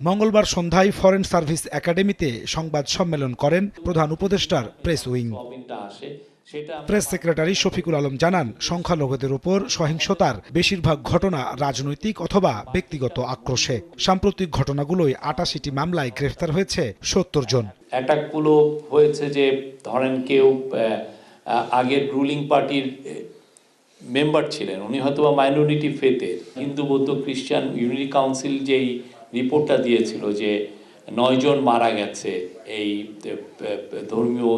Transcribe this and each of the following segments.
মঙ্গলবার সন্ধ্যায় foreign service একাডেমিতে সংবাদ সম্মেলন করেন প্রধান উপদেষ্টার press wing. Press secretary Shafiqul Alam জানান, সংখ্যালঘুদের উপর সহিংসতার বেশিরভাগ ঘটনা রাজনৈতিক অথবা ব্যক্তিগত আক্রোশে। সাম্প্রতিক ঘটনাগুলোয় ৮৮টি মামলায় গ্রেফতার হয়েছে ৭০ জন। অ্যাটাকগুলো হয়েছে যে ধরেন কেউ আগের রুলিং পার্টির মেম্বার ছিলেন, উনি হয়তো মাইনরিটি ফেথের, হিন্দু বৌদ্ধ খ্রিস্টান ইউনিটি কাউন্সিল যেই রিপোর্টটা দিয়েছিল যে 9 জন মারা গেছে এই ধর্মীয়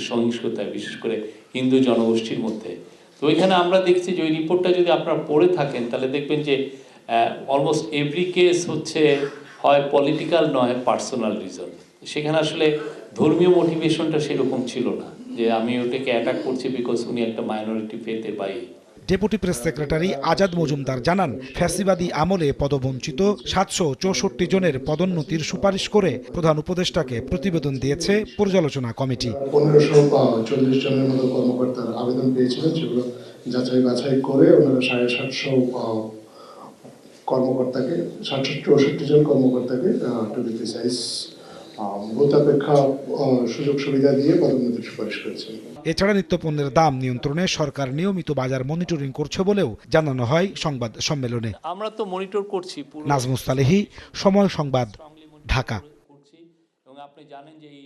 সহিংসতায়, বিশেষ করে হিন্দু জনগোষ্ঠীর মধ্যে। তো এখানে আমরা দেখছি যে ওই রিপোর্টটা যদি আপনারা পড়ে থাকেন তাহলে দেখবেন যে অলমোস্ট এভরি কেস হচ্ছে হয় পলিটিক্যাল নয় পার্সোনাল রিজন। সেখানে আসলে ধর্মীয় মোটিভেশনটা সেরকম ছিল না যে আমি ওটাকে অ্যাটাক করছি বিকজ উনি একটা মাইনরিটি ফেথের বাইরে। Deputy press secretary Azad Majumdar জানান, ফ্যাসিবাদী আমলে পদবঞ্চিত ৭৬৪ জনের পদোন্নতির সুপারিশ করে প্রধান উপদেষ্টাকে প্রতিবেদন দিয়েছে পর্যালোচনা কমিটি। ১৫৪০ জনের মতো কর্মকর্তার আবেদন পেয়েছিলেন, সেগুলো যাচাই বাছাই করে ওনারা ৭৫০ কর্মকর্তাকে ৭৬৪ জন কর্মকর্তাকে টু বি প্রিসাইজ ভূতাপেক্ষা সুযোগ সুবিধা দিয়ে পদোন্নতির সুপারিশ করেছেন। এছাড়া নিত্যপণ্যের দাম নিয়ন্ত্রণে সরকার নিয়মিত বাজার মনিটরিং করছে বলেও জানানো হয় সংবাদ সম্মেলনে। আমরা তো মনিটর করছি। নাজমুস সালেহী, সময় সংবাদ, ঢাকা। এবং আপনি জানেন যে এই